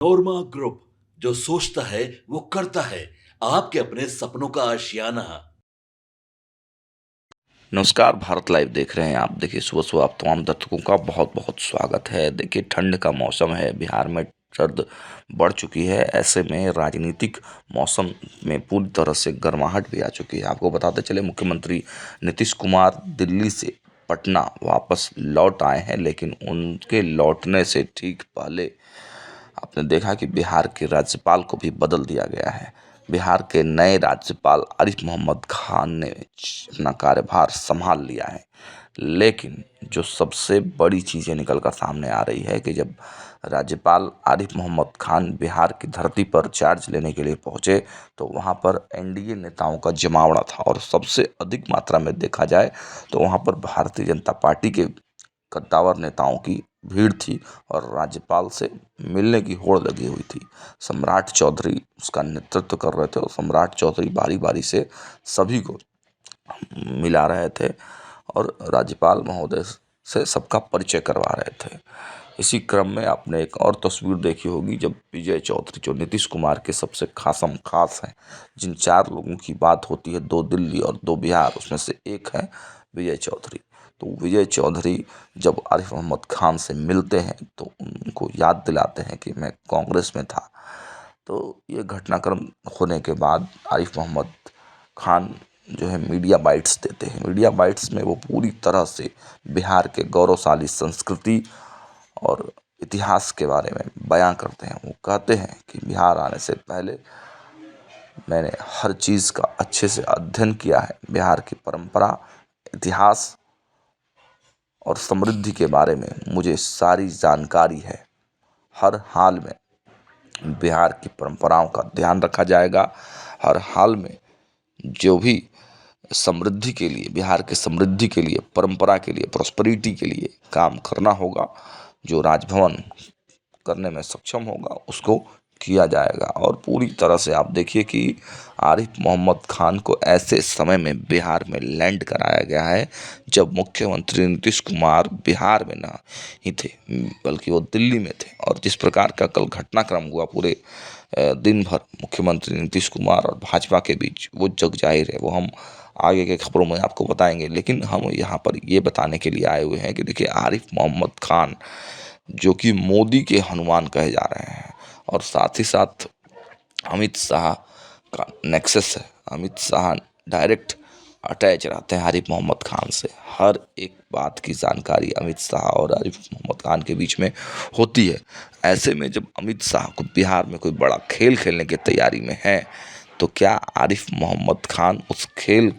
नोरमा group, जो सोचता है वो करता है। आपके अपने सपनों का आशियाना। नमस्कार, भारत लाइव देख रहे हैं आप। देखिए, सुबह सुबह आप तमाम दर्शकों का बहुत बहुत स्वागत है। देखिए, ठंड का मौसम है, बिहार में सर्द बढ़ चुकी है। ऐसे में राजनीतिक मौसम में पूरी तरह से गर्माहट भी आ चुकी है। आपको बताते चले, मुख्यमंत्री नीतीश कुमार दिल्ली से पटना वापस लौट आए हैं, लेकिन उनके लौटने से ठीक पहले आपने देखा कि बिहार के राज्यपाल को भी बदल दिया गया है। बिहार के नए राज्यपाल आरिफ मोहम्मद खान ने अपना कार्यभार संभाल लिया है। लेकिन जो सबसे बड़ी चीज़ें निकल कर सामने आ रही है कि जब राज्यपाल आरिफ मोहम्मद खान बिहार की धरती पर चार्ज लेने के लिए पहुंचे, तो वहां पर एनडीए नेताओं का जमावड़ा था। और सबसे अधिक मात्रा में देखा जाए तो वहां पर भारतीय जनता पार्टी के कद्दावर नेताओं की भीड़ थी और राज्यपाल से मिलने की होड़ लगी हुई थी। सम्राट चौधरी उसका नेतृत्व कर रहे थे और सम्राट चौधरी बारी बारी से सभी को मिला रहे थे और राज्यपाल महोदय से सबका परिचय करवा रहे थे। इसी क्रम में आपने एक और तस्वीर देखी होगी, जब विजय चौधरी, जो नीतीश कुमार के सबसे खासम खास हैं, जिन 4 लोगों की बात होती है, 2 दिल्ली और 2 बिहार, उसमें से एक है विजय चौधरी। तो विजय चौधरी जब आरिफ मोहम्मद खान से मिलते हैं तो उनको याद दिलाते हैं कि मैं कांग्रेस में था। तो ये घटनाक्रम होने के बाद आरिफ मोहम्मद खान जो है मीडिया बाइट्स देते हैं। मीडिया बाइट्स में वो पूरी तरह से बिहार के गौरवशाली संस्कृति और इतिहास के बारे में बयां करते हैं। वो कहते हैं कि बिहार आने से पहले मैंने हर चीज़ का अच्छे से अध्ययन किया है। बिहार की परंपरा, इतिहास और समृद्धि के बारे में मुझे सारी जानकारी है। हर हाल में बिहार की परंपराओं का ध्यान रखा जाएगा। हर हाल में जो भी समृद्धि के लिए, बिहार के समृद्धि के लिए, परंपरा के लिए, प्रॉस्पेरिटी के लिए काम करना होगा। जो राजभवन करने में सक्षम होगा उसको किया जाएगा। और पूरी तरह से आप देखिए कि आरिफ मोहम्मद खान को ऐसे समय में बिहार में लैंड कराया गया है जब मुख्यमंत्री नीतीश कुमार बिहार में ना ही थे, बल्कि वो दिल्ली में थे। और जिस प्रकार का कल घटनाक्रम हुआ पूरे दिन भर मुख्यमंत्री नीतीश कुमार और भाजपा के बीच, वो जग जाहिर है, वो हम आगे के खबरों में आपको बताएंगे। लेकिन हम यहाँ पर ये बताने के लिए आए हुए हैं कि देखिए, आरिफ मोहम्मद खान जो कि मोदी के हनुमान कहे जा रहे हैं, और साथ ही साथ अमित शाह का नेक्सस है। अमित शाह डायरेक्ट अटैच रहते हैं आरिफ मोहम्मद खान से। हर एक बात की जानकारी अमित शाह और आरिफ मोहम्मद खान के बीच में होती है। ऐसे में जब अमित शाह को बिहार में कोई बड़ा खेल खेलने की तैयारी में है, तो क्या आरिफ मोहम्मद खान उस खेल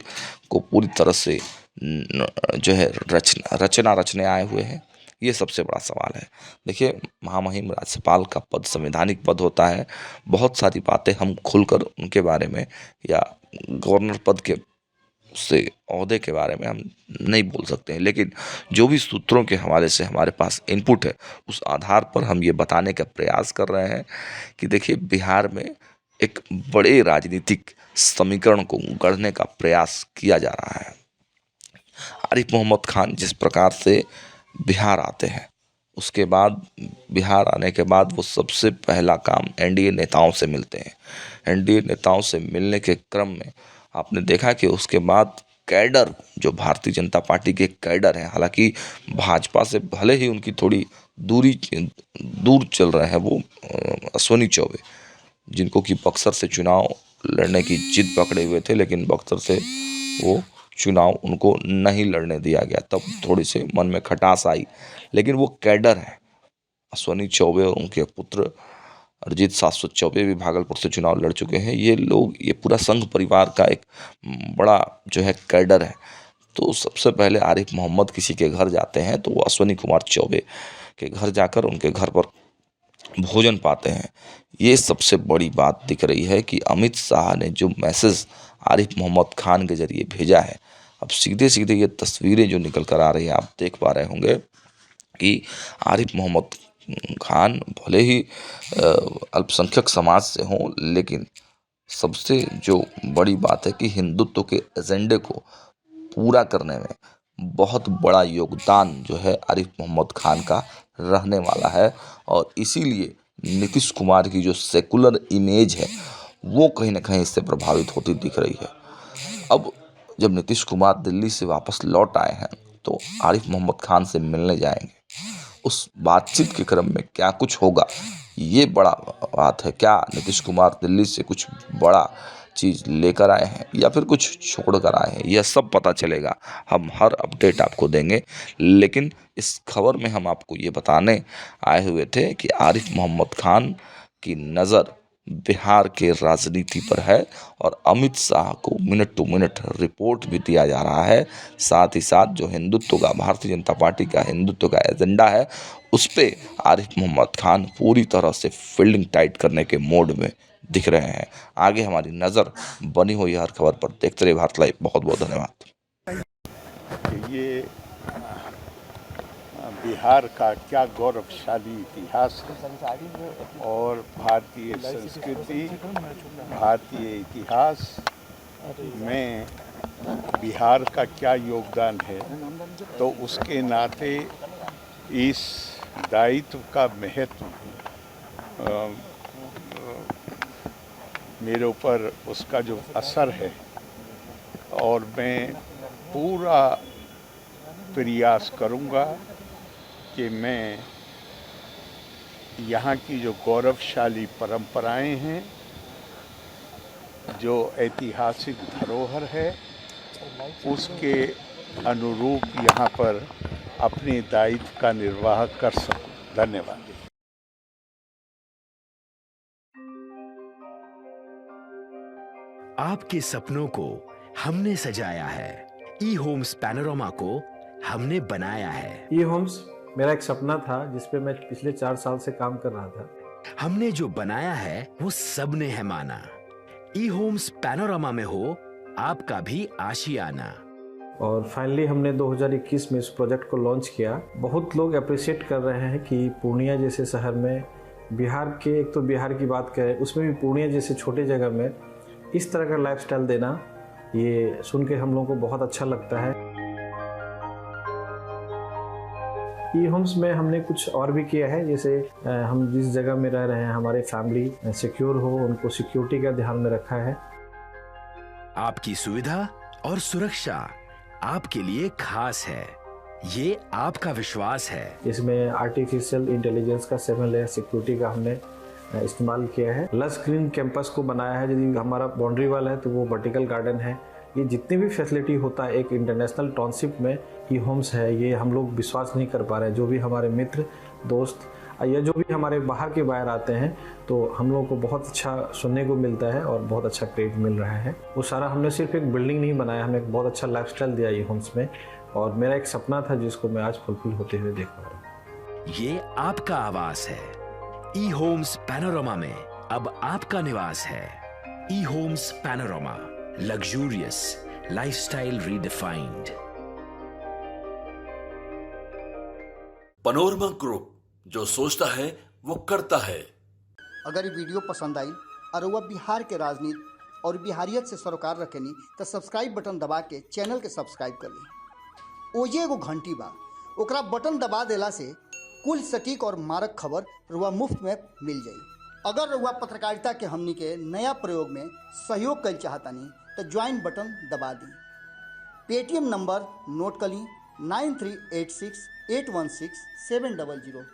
को पूरी तरह से जो है रचना रचने आए हुए हैं? ये सबसे बड़ा सवाल है। देखिए, महामहिम राज्यपाल का पद संवैधानिक पद होता है। बहुत सारी बातें हम खुलकर उनके बारे में, या गवर्नर पद के से ओहदे के बारे में हम नहीं बोल सकते हैं। लेकिन जो भी सूत्रों के हवाले से हमारे पास इनपुट है, उस आधार पर हम ये बताने का प्रयास कर रहे हैं कि देखिए, बिहार में एक बड़े राजनीतिक समीकरण को गढ़ने का प्रयास किया जा रहा है। आरिफ मोहम्मद खान जिस प्रकार से बिहार आते हैं, उसके बाद बिहार आने के बाद वो सबसे पहला काम एनडीए नेताओं से मिलते हैं। एनडीए नेताओं से मिलने के क्रम में आपने देखा कि उसके बाद कैडर, जो भारतीय जनता पार्टी के कैडर हैं, हालांकि भाजपा से भले ही उनकी थोड़ी दूर चल रहे हैं, वो अश्विनी चौबे, जिनको कि बक्सर से चुनाव लड़ने की जिद पकड़े हुए थे, लेकिन बक्सर से वो चुनाव उनको नहीं लड़ने दिया गया। तब थोड़ी सी मन में खटास आई। लेकिन वो कैडर है। अश्विनी चौबे और उनके पुत्र अरिजीत शाश्वत चौबे भी भागलपुर से चुनाव लड़ चुके हैं। ये लोग, ये पूरा संघ परिवार का एक बड़ा जो है कैडर है। तो सबसे पहले आरिफ मोहम्मद किसी के घर जाते हैं तो वो अश्विनी कुमार चौबे के घर जाकर उनके घर पर भोजन पाते हैं। ये सबसे बड़ी बात दिख रही है कि अमित शाह ने जो मैसेज आरिफ मोहम्मद खान के जरिए भेजा है, अब सीधे सीधे ये तस्वीरें जो निकल कर आ रही हैं, आप देख पा रहे होंगे कि आरिफ मोहम्मद खान भले ही अल्पसंख्यक समाज से हों, लेकिन सबसे जो बड़ी बात है कि हिंदुत्व के एजेंडे को पूरा करने में बहुत बड़ा योगदान जो है आरिफ मोहम्मद खान का रहने वाला है। और इसीलिए नीतीश कुमार की जो सेकुलर इमेज है वो कहीं ना कहीं इससे प्रभावित होती दिख रही है। अब जब नीतीश कुमार दिल्ली से वापस लौट आए हैं तो आरिफ मोहम्मद खान से मिलने जाएंगे। उस बातचीत के क्रम में क्या कुछ होगा ये बड़ा बात है। क्या नीतीश कुमार दिल्ली से कुछ बड़ा चीज़ लेकर आए हैं या फिर कुछ छोड़ कर आए हैं, यह सब पता चलेगा। हम हर अपडेट आपको देंगे, लेकिन इस खबर में हम आपको ये बताने आए हुए थे कि आरिफ मोहम्मद खान की नज़र बिहार के राजनीति पर है और अमित शाह को मिनट टू मिनट रिपोर्ट भी दिया जा रहा है। साथ ही साथ जो हिंदुत्व का, भारतीय जनता पार्टी का हिंदुत्व का एजेंडा है उस पे आरिफ मोहम्मद खान पूरी तरह से फील्डिंग टाइट करने के मोड में दिख रहे हैं। आगे हमारी नज़र बनी हुई हर खबर पर देखते रहिए भारत लाइव। बहुत बहुत धन्यवाद। ये बिहार का क्या गौरवशाली इतिहास है और भारतीय संस्कृति, भारतीय इतिहास में बिहार का क्या योगदान है, तो उसके नाते इस दायित्व का महत्व मेरे ऊपर उसका जो असर है, और मैं पूरा प्रयास करूंगा कि मैं यहाँ की जो गौरवशाली परंपराएं हैं, जो ऐतिहासिक धरोहर है, उसके अनुरूप यहाँ पर अपने दायित्व का निर्वाह कर सकूं। धन्यवाद। आपके सपनों को हमने सजाया है, ई होम्स पैनोरमा को हमने बनाया है। ई होम्स मेरा एक सपना था जिस पे मैं पिछले 4 साल से काम कर रहा था। हमने जो बनाया है वो सबने है माना। ई होम्स पैनोरमा में हो आपका भी आशियाना। और फाइनली हमने 2021 में इस प्रोजेक्ट को लॉन्च किया। बहुत लोग अप्रिशिएट कर रहे हैं कि पूर्णिया जैसे शहर में, बिहार के, एक तो बिहार की बात करें उसमें भी पूर्णिया जैसे छोटे जगह में इस तरह का लाइफस्टाइल देना, ये सुन के हम लोगों को बहुत अच्छा लगता है। ई होम्स में हमने कुछ और भी किया है, जैसे हम जिस जगह में रह रहे हैं हमारे फैमिली सिक्योर हो, उनको सिक्योरिटी का ध्यान में रखा है। आपकी सुविधा और सुरक्षा आपके लिए खास है, ये आपका विश्वास है। इसमें आर्टिफिशियल इंटेलिजेंस का 7 लेयर सिक्योरिटी का हमने इस्तेमाल किया है। लस ग्रीन कैंपस को बनाया है। यदि हमारा बाउंड्री वाल है तो वो वर्टिकल गार्डन है। ये जितनी भी फैसिलिटी होता है एक इंटरनेशनल टाउनशिप में ई होम्स है, ये हम लोग विश्वास नहीं कर पा रहे हैं। जो भी हमारे मित्र, दोस्त या जो भी हमारे बाहर के बाहर आते हैं तो हम लोगों को बहुत अच्छा सुनने को मिलता है और बहुत अच्छा क्रेडिट मिल रहा है। वो सारा हमने सिर्फ एक बिल्डिंग नहीं बनाया, हमें एक बहुत अच्छा लाइफस्टाइल दिया ई होम्स में, और मेरा एक सपना था जिसको मैं आज फुलफिल होते हुए देख पा रहा हूँ। ये आपका आवास है। ई होम्स पैनोरमा में अब आपका निवास है। E homes Panorama, luxurious lifestyle redefined. Panorama group, जो सोचता है वो करता है। अगर ये वीडियो पसंद आई और वह बिहार के राजनीति और बिहारियत से सरोकार रखेनी तो सब्सक्राइब बटन दबा के चैनल के सब्सक्राइब कर ली। ओजे एगो घंटी बा, ओकरा बटन दबा देला से कुल सटीक और मारक खबर रुआ मुफ्त में मिल जाई। अगर रुआ पत्रकारिता के हमनी के नया प्रयोग में सहयोग कर चाहतानी तो ज्वाइन बटन दबा दी। पेटीएम नंबर नोट कर ली 9386816700।